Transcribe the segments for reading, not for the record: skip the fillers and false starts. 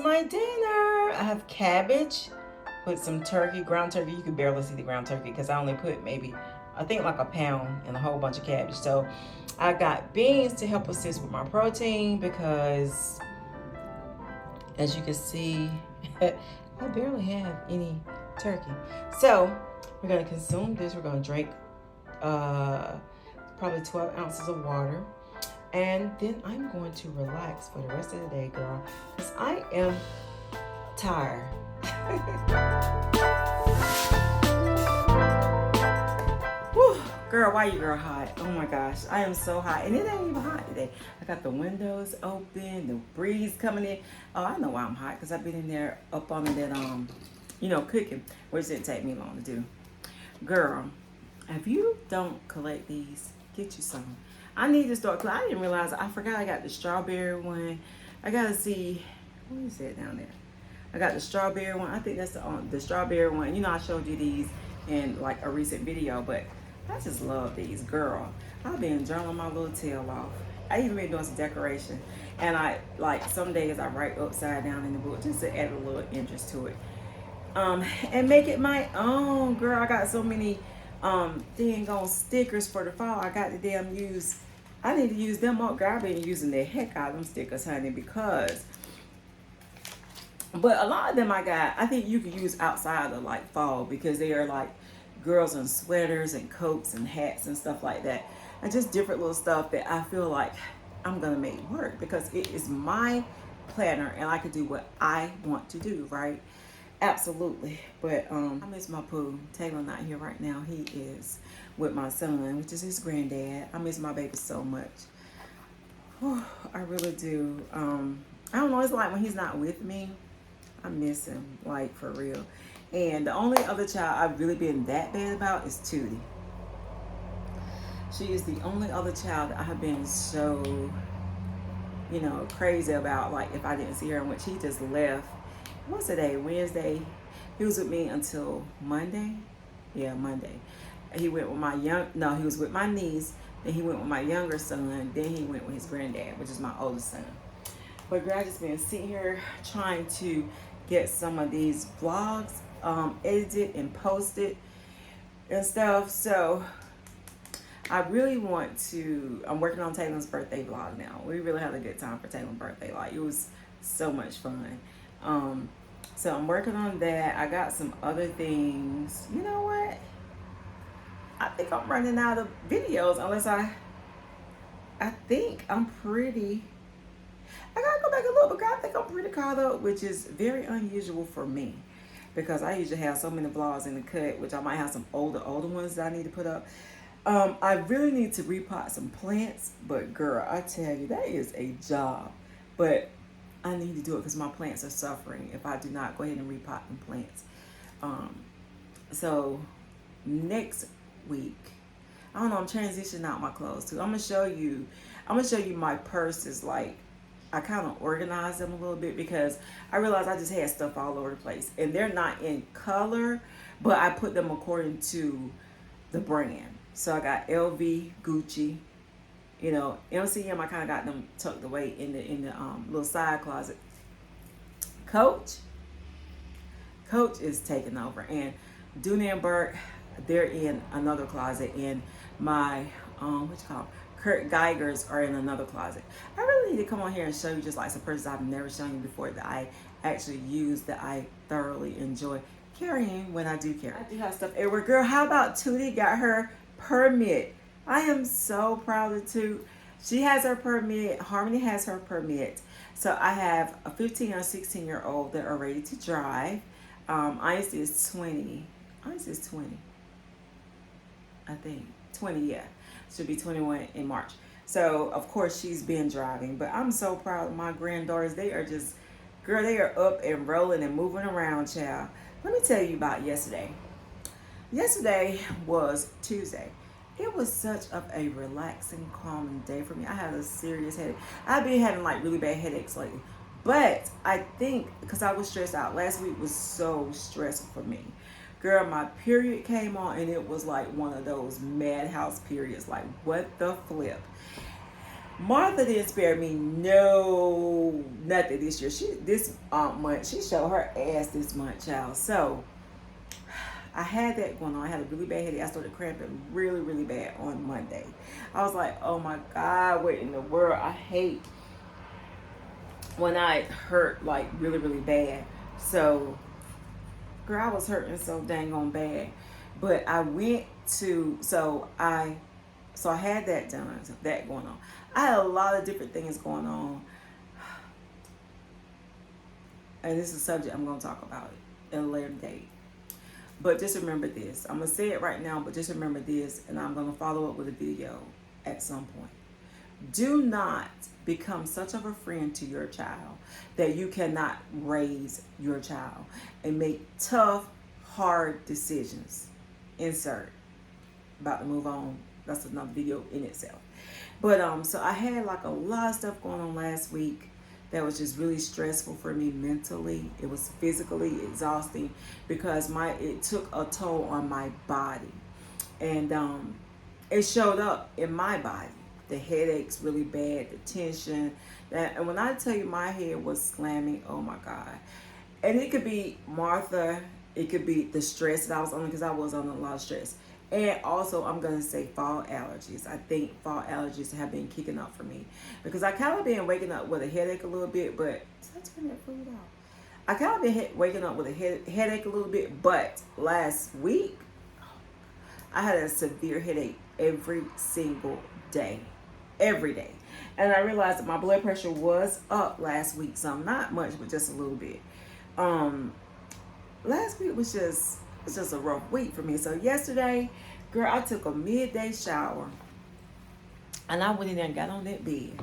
my dinner. I have cabbage with some turkey, ground turkey. You can barely see the ground turkey because I only put maybe, I think like a pound and a whole bunch of cabbage. So I got beans to help assist with my protein because as you can see, I barely have any turkey. So we're gonna consume this. We're gonna drink probably 12 ounces of water. And then I'm going to relax for the rest of the day, girl, because I am tired. Whew, girl, why you girl hot? Oh my gosh, I am so hot. And it ain't even hot today. I got the windows open, the breeze coming in. Oh, I know why I'm hot, because I've been in there up on that, cooking, which didn't take me long to do. Girl, if you don't collect these, get you some. I need to start, because I didn't realize, I forgot I got the strawberry one. I got to see, what is that down there? I got the strawberry one. I think that's the strawberry one. You know, I showed you these in like a recent video, but I just love these, girl. I've been journaling my little tail off. I even been doing some decoration. And I, like, some days I write upside down in the book just to add a little interest to it. And make it my own, girl. I got so many dang on stickers for the fall. I got to I need to use them up. Girl, I've been using the heck out of them stickers, honey, but a lot of them I think you can use outside of like fall because they are like girls in sweaters and coats and hats and stuff like that. And just different little stuff that I feel like I'm going to make work because it is my planner and I can do what I want to do, right? Absolutely. But I miss my poo. Taylor not here right now. He is with my son, which is his granddad. I miss my baby so much. Whew, I really do. I don't know. It's like when he's not with me, I miss him, like for real. And the only other child I've really been that bad about is Tootie. She is the only other child that I have been so, crazy about. Like if I didn't see her, which he just left. What's today? Wednesday. He was with me until Monday. Yeah, Monday. He went with he was with my niece. Then he went with my younger son. Then he went with his granddad, which is my oldest son. But girl, I just been sitting here trying to get some of these vlogs edited and posted and stuff. So I really I'm working on Taylor's birthday vlog now. We really had a good time for Taylor's birthday. Like it was so much fun. So I'm working on that. I got some other things. You know what? I think I'm running out of videos unless I think I'm pretty. I gotta go back and look, but I think I'm pretty caught up, which is very unusual for me because I usually have so many vlogs in the cut, which I might have some older ones that I need to put up. I really need to repot some plants, but girl, I tell you, that is a job. But I need to do it because my plants are suffering if I do not go ahead and repot them plants. So next week, I don't know, I'm transitioning out my clothes too. I'm gonna show you my purse is like, I kind of organized them a little bit because I realized I just had stuff all over the place and they're not in color, but I put them according to the brand. So I got LV, Gucci, MCM. I kind of got them tucked away in the little side closet. Coach is taking over, and Dooney and Burke, they're in another closet, and my Kurt Geigers are in another closet. I really need to come on here and show you just like some purses I've never shown you before that I actually use, that I thoroughly enjoy carrying when I do carry. I do have stuff everywhere. Girl, how about Tootie got her permit? I am so proud of Toot. She has her permit. Harmony has her permit. So I have a 15 or 16-year-old that are ready to drive. Icy is 20. Icy is 20. I think 20, yeah. Should be 21 in March. So of course she's been driving, but I'm so proud of my granddaughters. They are just, girl, they are up and rolling and moving around, child. Let me tell you about yesterday. Yesterday was Tuesday. It was such a relaxing, calming day for me. I had a serious headache. I've been having like really bad headaches lately. But I think because I was stressed out. Last week was so stressful for me. Girl, my period came on and it was like one of those madhouse periods. Like, what the flip? Martha didn't spare me no nothing this year. This month she showed her ass this month, child. So I had that going on. I had a really bad headache. I started cramping really, really bad on Monday. I was like, oh my God, what in the world? I hate when I hurt like really, really bad. So, girl, I was hurting so dang on bad. But I went to, so I had that done, that going on. I had a lot of different things going on. And this is a subject I'm going to talk about at a later date. But just remember this. I'm going to say it right now, but just remember this, and I'm going to follow up with a video at some point. Do not become such of a friend to your child that you cannot raise your child and make tough, hard decisions. Insert. About to move on. That's another video in itself. But so I had like a lot of stuff going on last week that was just really stressful for me mentally. It was physically exhausting because it took a toll on my body. And it showed up in my body. The headaches really bad, the tension. And when I tell you my head was slamming, oh my God. And it could be Martha, it could be the stress that I was on, because I was on a lot of stress. And also, I'm going to say fall allergies. I think fall allergies have been kicking up for me. Because I kind of been waking up with a headache a little bit, but... Did I turn that food off? I kind of been waking up with a headache a little bit, but last week, I had a severe headache every single day. Every day. And I realized that my blood pressure was up last week. Some, not much, but just a little bit. Last week was just a rough week for me. So yesterday, girl, I took a midday shower. And I went in there and got on that bed.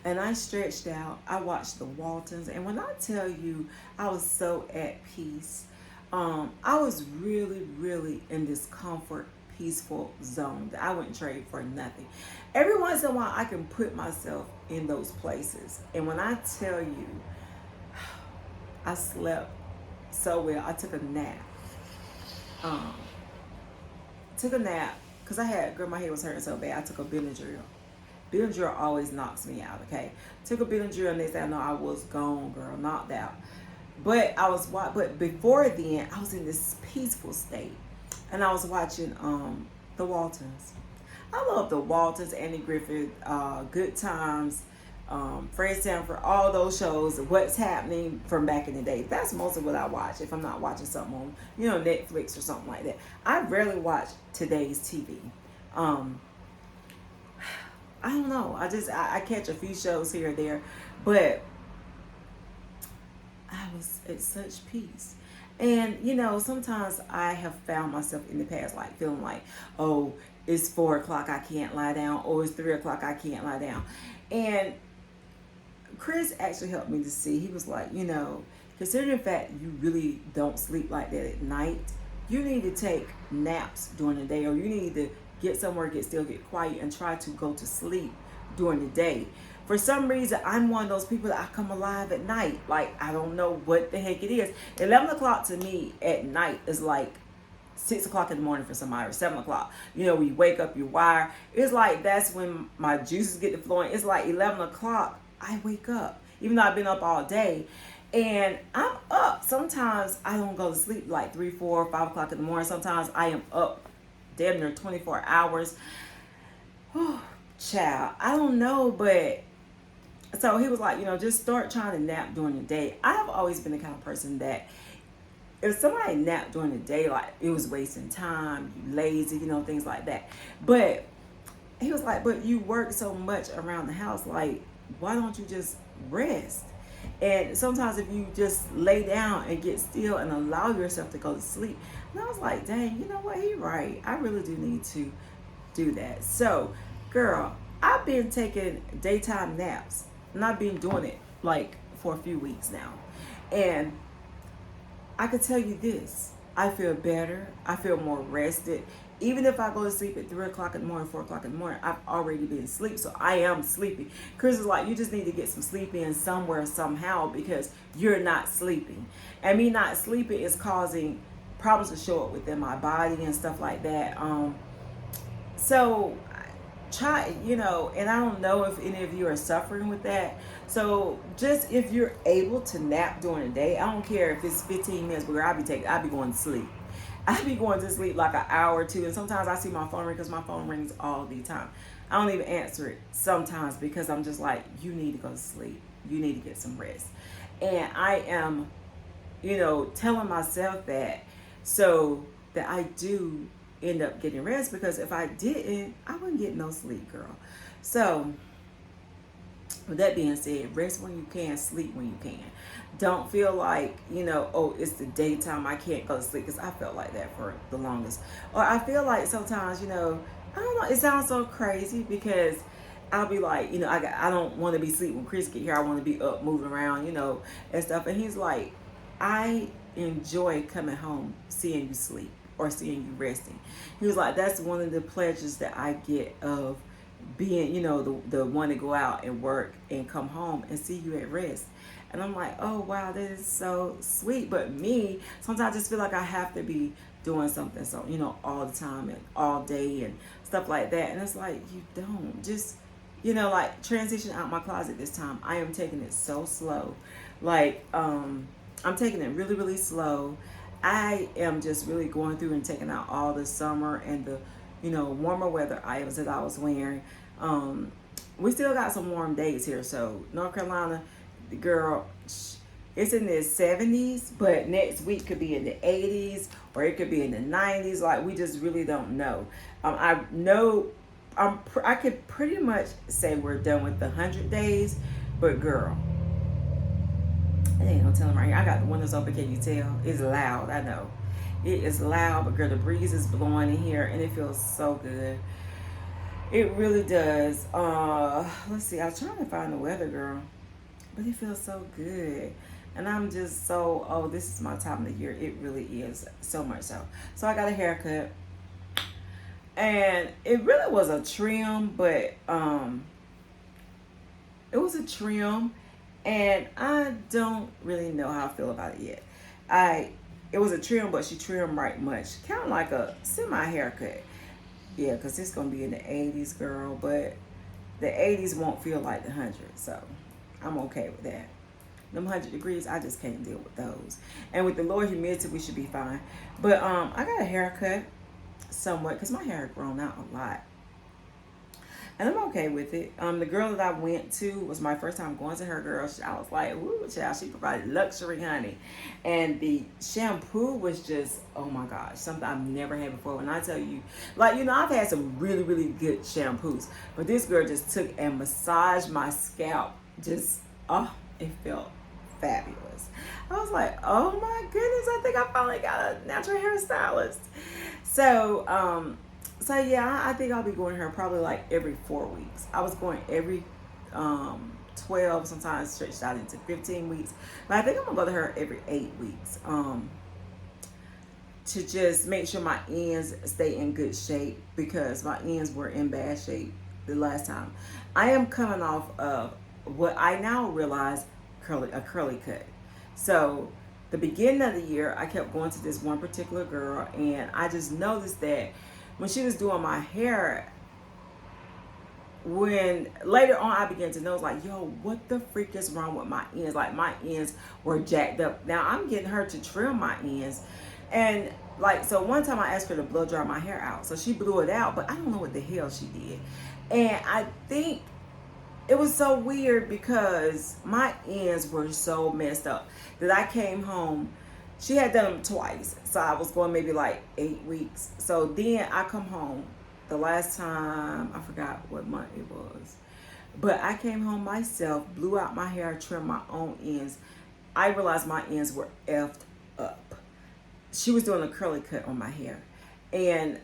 And I stretched out. I watched the Waltons. And when I tell you I was so at peace, I was really, really in this comfort, peaceful zone that I wouldn't trade for nothing. Every once in a while, I can put myself in those places. And when I tell you, I slept so well. I took a nap. Because my head was hurting so bad. I took a Benadryl. Benadryl always knocks me out, okay? Took a Benadryl, and next thing I know, I was gone, girl, knocked out. But before then, I was in this peaceful state. And I was watching the Waltons. I love the Waltons, Andy Griffith, Good Times, Fred Sanford, all those shows, What's Happening from back in the day. That's most of what I watch if I'm not watching something on, Netflix or something like that. I rarely watch today's TV. I don't know. I catch a few shows here or there, but I was at such peace. And, sometimes I have found myself in the past, like, feeling like, oh, it's 4 o'clock, I can't lie down. Or it's 3 o'clock, I can't lie down. And Chris actually helped me to see. He was like, considering the fact you really don't sleep like that at night, you need to take naps during the day, or you need to get somewhere, get still, get quiet, and try to go to sleep during the day. For some reason, I'm one of those people that I come alive at night. Like, I don't know what the heck it is. 11 o'clock to me at night is like 6 o'clock in the morning for somebody, or 7 o'clock. We wake up, you wire. It's like that's when my juices get to flowing. It's like 11 o'clock, I wake up. Even though I've been up all day. And I'm up. Sometimes I don't go to sleep like 3, 4, 5 o'clock in the morning. Sometimes I am up damn near 24 hours. Oh, child. I don't know, but... So he was like, just start trying to nap during the day. I have always been the kind of person that if somebody napped during the day, like, it was wasting time, you lazy, things like that. But he was like, but you work so much around the house, like, why don't you just rest? And sometimes if you just lay down and get still and allow yourself to go to sleep. And I was like, dang, you know what? He's right. I really do need to do that. So, girl, I've been taking daytime naps. And I've been doing it like for a few weeks now. And I can tell you this. I feel better. I feel more rested. Even if I go to sleep at 3 o'clock in the morning, 4 o'clock in the morning, I've already been asleep. So I am sleepy. Chris is like, you just need to get some sleep in somewhere, somehow, because you're not sleeping. And me not sleeping is causing problems to show up within my body and stuff like that. So try, you know, and I don't know if any of you are suffering with that. So just if you're able to nap during the day, I don't care if it's 15 minutes, but I'll be going to sleep. I be going to sleep like an hour or two, and sometimes I see my phone ring because my phone rings all the time. I don't even answer it sometimes because I'm just like, you need to go to sleep. You need to get some rest. And I am, you know, telling myself that so that I do end up getting rest, because if I didn't, I wouldn't get no sleep, girl. So with that being said, rest when you can, sleep when you can. Don't feel like, you know, oh, it's the daytime, I can't go to sleep, because I felt like that for the longest. Or I feel like sometimes, you know, I don't know, it sounds so crazy because I'll be like, you know, I don't want to be sleep when Chris get here. I want to be up, moving around, you know, and stuff. And he's like, I enjoy coming home, seeing you sleep or seeing you resting. He was like, that's one of the pleasures that I get of being, you know, the one to go out and work and come home and see you at rest. And I'm like, oh wow, that is so sweet. But me, sometimes I just feel like I have to be doing something, so, you know, all the time and all day and stuff like that. And it's like, you don't just, you know, like transition out my closet this time. I am taking it so slow. Like, I'm taking it really, really slow. I am just really going through and taking out all the summer and the, you know, warmer weather items that I was wearing. We still got some warm days here. So North Carolina, the girl, it's in the 70s, but next week could be in the 80s or it could be in the 90s. Like, we just really don't know. I know I could pretty much say we're done with the 100 days, but girl, I ain't no telling right here. I got the windows open. Can you tell? It's loud. I know it is loud, but girl, the breeze is blowing in here, and it feels so good. It really does. Let's see. I was trying to find the weather, girl, but it feels so good. And I'm just so, oh, this is my time of the year. It really is, so much so. So I got a haircut. And it really was a trim, but it was a trim. And I don't really know how I feel about it yet. It was a trim, but she trimmed right much. Kind of like a semi haircut. Yeah, because it's going to be in the 80s, girl. But the 80s won't feel like the 100. So I'm okay with that. Them 100 degrees, I just can't deal with those. And with the lower humidity, we should be fine. But I got a haircut somewhat because my hair had grown out a lot. And I'm okay with it. The girl that I went to was my first time going to her, girl. I was like, woo, child, she provided luxury, honey. And the shampoo was just, oh my gosh, something I've never had before. When I tell you, like, you know, I've had some really, really good shampoos. But this girl just took and massaged my scalp. Just, oh, it felt fabulous. I was like, oh my goodness, I think I finally got a natural hairstylist. So yeah, I think I'll be going to her probably like every 4 weeks. I was going every 12, sometimes stretched out into 15 weeks. But I think I'm gonna go to her every 8 weeks. To just make sure my ends stay in good shape, because my ends were in bad shape the last time. I am coming off of what I now realize a curly cut. So the beginning of the year, I kept going to this one particular girl, and I just noticed that when she was doing my hair, when later on I began to know, like, yo, what the freak is wrong with my ends? Like, my ends were jacked up. Now I'm getting her to trim my ends. And like, so one time I asked her to blow dry my hair out. So she blew it out, but I don't know what the hell she did. And I think it was so weird because my ends were so messed up that I came home. She had done them twice. So I was going maybe like 8 weeks. So then I come home the last time, I forgot what month it was. But I came home myself, blew out my hair, trimmed my own ends. I realized my ends were effed up. She was doing a curly cut on my hair. And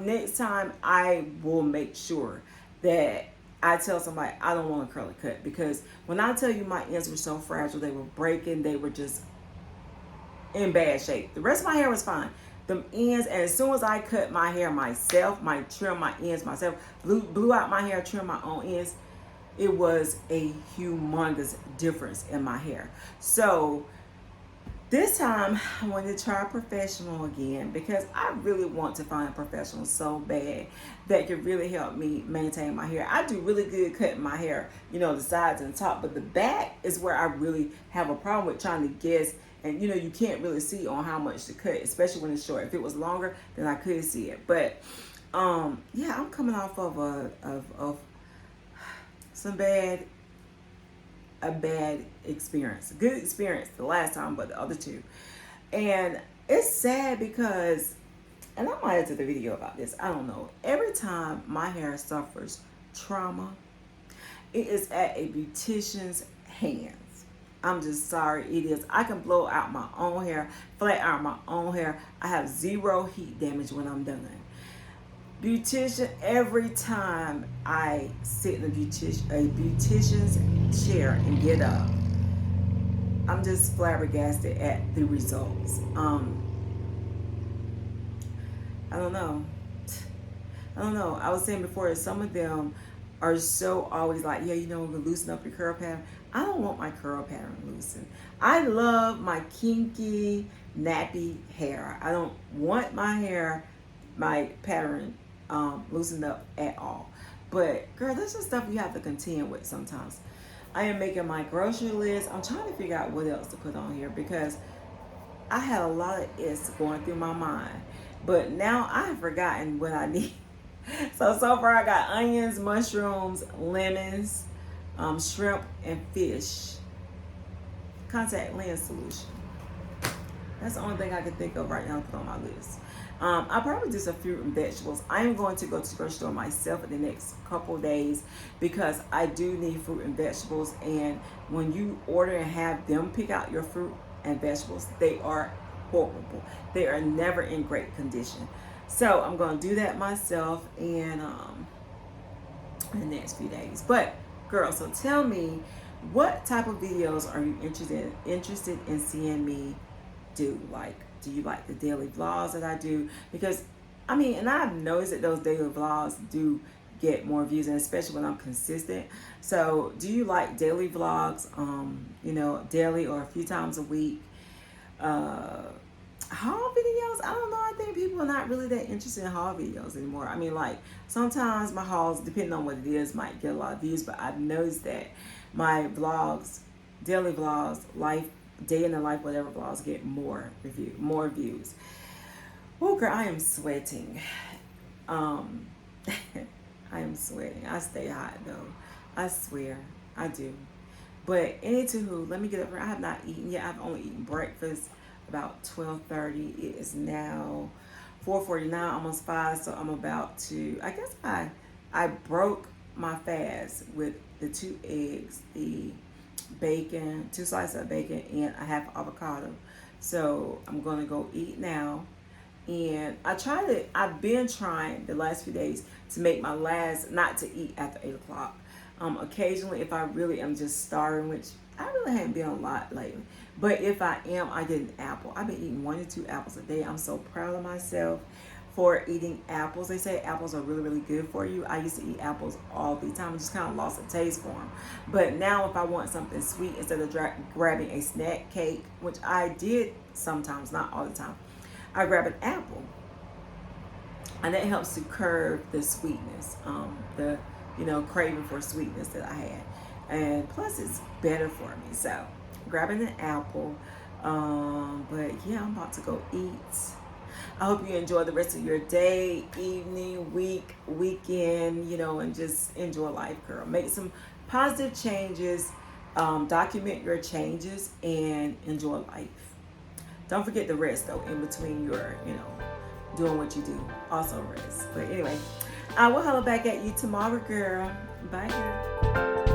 next time I will make sure that I tell somebody I don't want a curly cut, because when I tell you my ends were so fragile, they were breaking, they were just in bad shape. The rest of my hair was fine. The ends, and as soon as I cut my hair myself, trim my ends myself, blew out my hair, trim my own ends, it was a humongous difference in my hair. So This time, I wanted to try a professional again because I really want to find a professional so bad that could really help me maintain my hair. I do really good cutting my hair, the sides and the top, but the back is where I really have a problem with trying to guess. And you can't really see on how much to cut, especially when it's short. If it was longer, then I could see it. But yeah, I'm coming off of of a bad experience. A good experience the last time, but the other two. And it's sad because, and I might have did a video about this, I don't know. Every time my hair suffers trauma, it is at a beautician's hands. I'm just sorry, it is. I can blow out my own hair, flat iron my own hair. I have zero heat damage when I'm done. Beautician, every time I sit in a beautician's chair and get up, I'm just flabbergasted at the results. I don't know. I was saying before, some of them are so always like, yeah, we're gonna loosen up your curl pattern. I don't want my curl pattern loosened. I love my kinky, nappy hair. I don't want my pattern loosened up at all. But girl, that's just stuff you have to contend with sometimes. I am making my grocery list. I'm trying to figure out what else to put on here because I had a lot of it's going through my mind. But now I have forgotten what I need. So far I got onions, mushrooms, lemons, shrimp, and fish. Contact lens solution. That's the only thing I can think of right now to put on my list. I'll probably do some fruit and vegetables. I am going to go to the grocery store myself in the next couple days because I do need fruit and vegetables. And when you order and have them pick out your fruit and vegetables, they are horrible. They are never in great condition. So I'm going to do that myself in the next few days. But girl, so tell me, what type of videos are you interested in seeing me do? Like, do you like the daily vlogs that I do? Because and I've noticed that those daily vlogs do get more views, and especially when I'm consistent. So do you like daily vlogs, daily or a few times a week? Haul videos, I don't know. I think people are not really that interested in haul videos anymore. Like sometimes my hauls, depending on what it is, might get a lot of views, but I've noticed that my vlogs, daily vlogs, day in the life, whatever vlogs, get more views. Oh girl, I am sweating. I am sweating. I stay hot though. I swear, I do. But anywho, let me get up here. I have not eaten yet. I've only eaten breakfast about 12:30. It is now 4:49, almost 5. So I'm about to, I guess I broke my fast with the 2 eggs, the bacon, 2 slices of bacon, and a half avocado. So I'm gonna go eat now. And I've been trying the last few days to make my not to eat after 8 o'clock. Occasionally, if I really am just starving, which I really haven't been a lot lately, but if I am, I get an apple. I've been eating 1 to 2 apples a day. I'm so proud of myself for eating apples. They say apples are really, really good for you. I used to eat apples all the time. I just kind of lost a taste for them. But now if I want something sweet, instead of grabbing a snack cake, which I did sometimes, not all the time, I grab an apple. And that helps to curb the sweetness, the craving for sweetness that I had. And plus it's better for me. So grabbing an apple. But yeah, I'm about to go eat. I hope you enjoy the rest of your day, evening, week, weekend, and just enjoy life, girl. Make some positive changes, document your changes, and enjoy life. Don't forget the rest, though, in between your, doing what you do. Also rest. But anyway, I will holler back at you tomorrow, girl. Bye, girl.